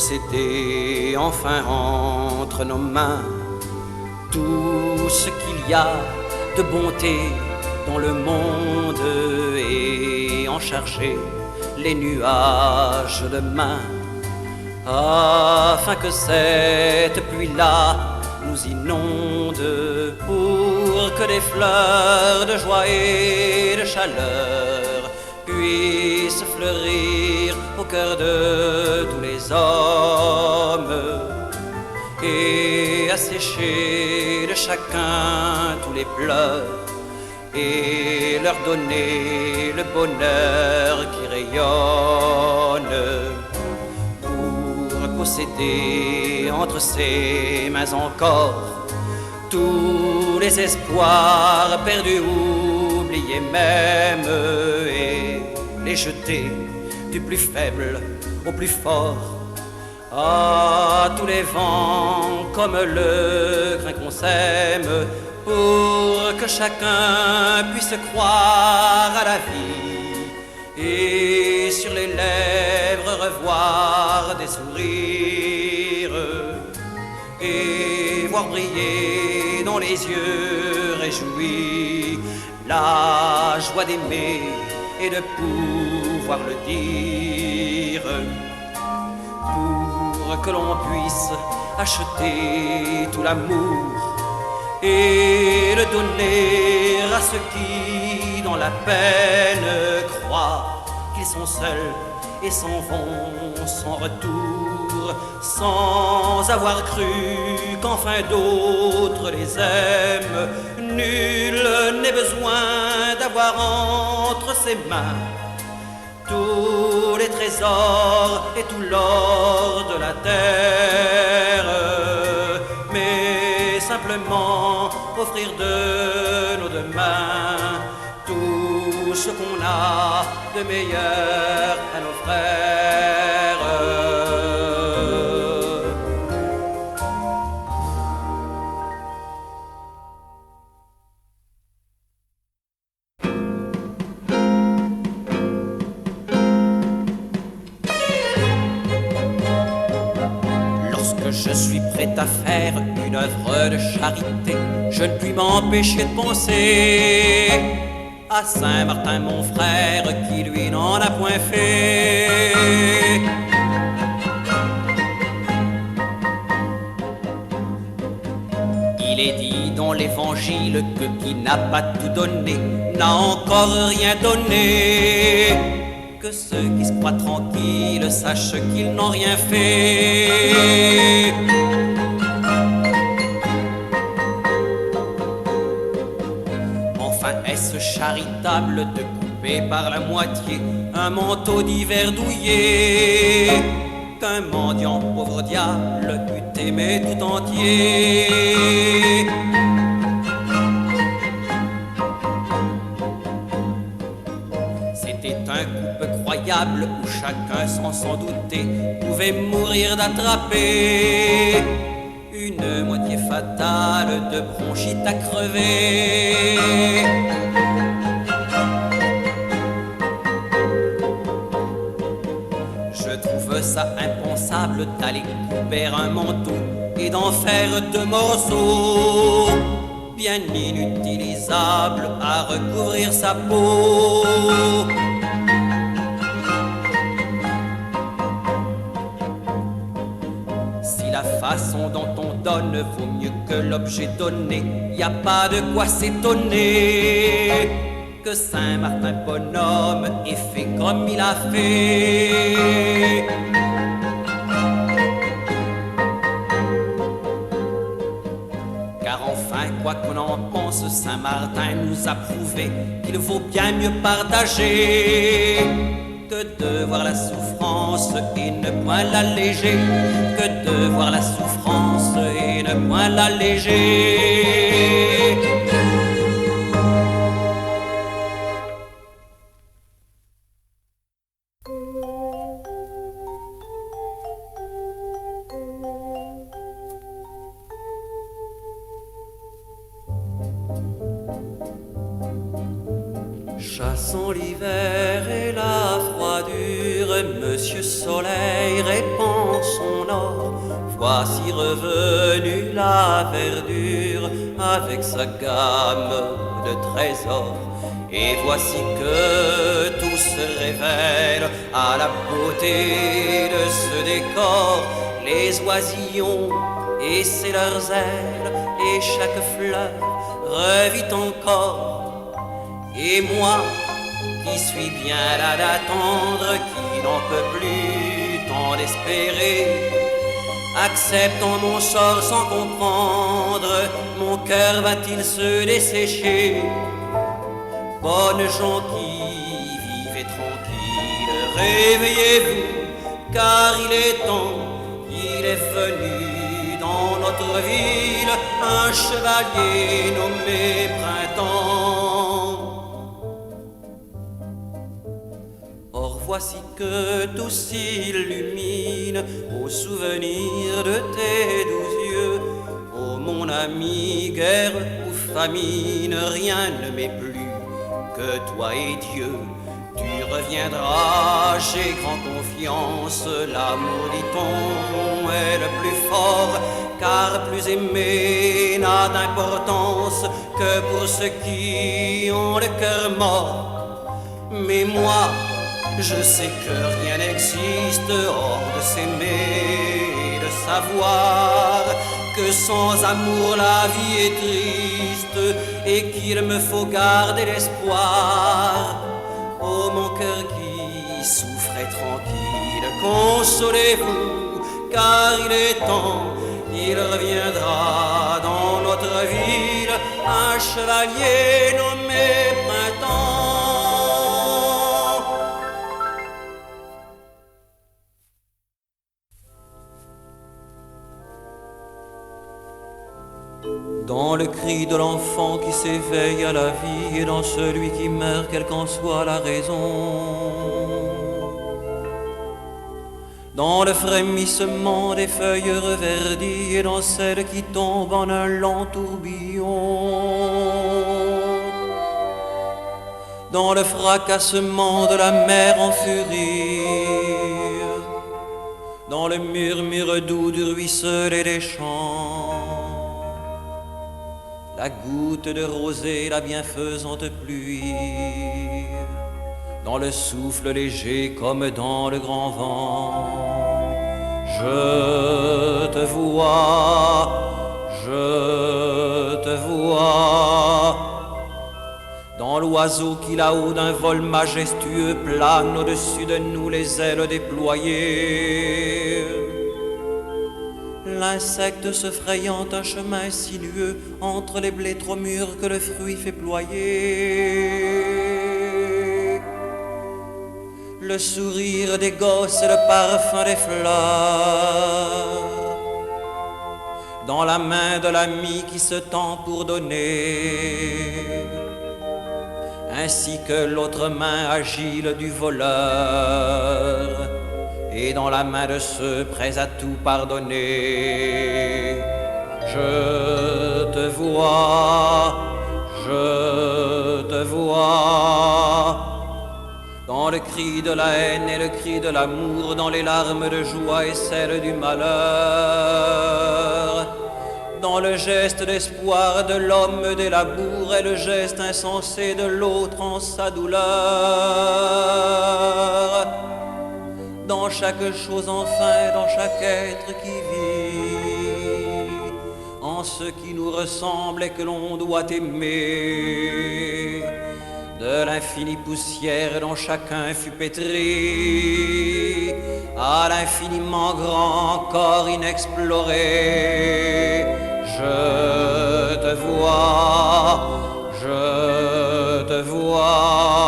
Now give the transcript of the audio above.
posséder enfin entre nos mains tout ce qu'il y a de bonté dans le monde et en charger les nuages de main, afin que cette pluie-là nous inonde, pour que des fleurs de joie et de chaleur puissent fleurir au cœur de tous les hommes et assécher de chacun tous les pleurs et leur donner le bonheur qui rayonne, pour posséder entre ses mains encore tous les espoirs perdus, oubliés même, et les jeter du plus faible au plus fort, à tous les vents comme le grain qu'on sème, pour que chacun puisse croire à la vie et sur les lèvres revoir des sourires et voir briller dans les yeux réjouis la joie d'aimer et de pouvoir le dire, pour que l'on puisse acheter tout l'amour et le donner à ceux qui, dans la peine, croient qu'ils sont seuls et s'en vont sans retour, sans avoir cru qu'enfin d'autres les aiment. Nul n'est besoin d'avoir entre ses mains tous les trésors et tout l'or de la terre, mais simplement offrir de nos deux mains tout ce qu'on a de meilleur à nos frères. Je suis prêt à faire une œuvre de charité, je ne puis m'empêcher de penser à Saint-Martin mon frère qui lui n'en a point fait. Il est dit dans l'évangile que qui n'a pas tout donné n'a encore rien donné, que ceux qui se croient tranquilles sachent qu'ils n'ont rien fait. Enfin, est-ce charitable de couper par la moitié un manteau d'hiver douillet qu'un mendiant pauvre diable eût aimé tout entier? C'était un coup peu croyable où chacun sans douter pouvait mourir d'attraper une moitié fatale de bronchite à crever. Je trouve ça impensable d'aller couper un manteau et d'en faire deux morceaux bien inutilisables à recouvrir sa peau. Si la façon dont on donne vaut mieux que l'objet donné, y a pas de quoi s'étonner que Saint-Martin bonhomme ait fait comme il a fait. Car enfin, quoi qu'on en pense, Saint-Martin nous a prouvé qu'il vaut bien mieux partager que de voir la souffrance et ne point l'alléger, que de voir la souffrance et ne point l'alléger. Chassons l'hiver et la froidure, Monsieur Soleil répand son Voici revenu la verdure avec sa gamme de trésors. Et voici que tout se révèle à la beauté de ce décor. Les oisillons essaient leurs ailes et chaque fleur revit encore. Et moi qui suis bien là d'attendre, qui n'en peut plus tant d'espérer, acceptant mon sort sans comprendre, mon cœur va-t-il se dessécher? Bonnes gens qui vivez tranquilles, réveillez-vous, car il est temps, il est venu dans notre ville un chevalier nommé Printemps. Or voici que tout s'illumine au souvenir de tes 12 yeux. Oh mon ami, guerre ou famine, rien ne m'est plus que toi et Dieu. Tu reviendras, j'ai grand confiance, l'amour dit-on est le plus fort, car plus aimer n'a d'importance que pour ceux qui ont le cœur mort. Mais moi, je sais que rien n'existe hors de s'aimer et de savoir que sans amour la vie est triste et qu'il me faut garder l'espoir. Oh mon cœur qui souffrait tranquille, consolez-vous, car il est temps, il reviendra dans notre ville un chevalier nommé Printemps. Dans le cri de l'enfant qui s'éveille à la vie et dans celui qui meurt, quelle qu'en soit la raison. Dans le frémissement des feuilles reverdies et dans celles qui tombent en un lent tourbillon. Dans le fracassement de la mer en furie. Dans le murmure doux du ruissel et des champs. La goutte de rosée, la bienfaisante pluie, dans le souffle léger comme dans le grand vent. Je te vois, je te vois, dans l'oiseau qui là-haut d'un vol majestueux plane au-dessus de nous les ailes déployées. L'insecte se frayant un chemin sinueux entre les blés trop mûrs que le fruit fait ployer. Le sourire des gosses et le parfum des fleurs dans la main de l'ami qui se tend pour donner, ainsi que l'autre main agile du voleur, et dans la main de ceux prêts à tout pardonner. Je te vois, je te vois, dans le cri de la haine et le cri de l'amour, dans les larmes de joie et celles du malheur, dans le geste d'espoir de l'homme des labours et le geste insensé de l'autre en sa douleur. Dans chaque chose enfin, dans chaque être qui vit, en ce qui nous ressemble et que l'on doit aimer, de l'infinie poussière dont chacun fut pétri, à l'infiniment grand corps inexploré. Je te vois, je te vois.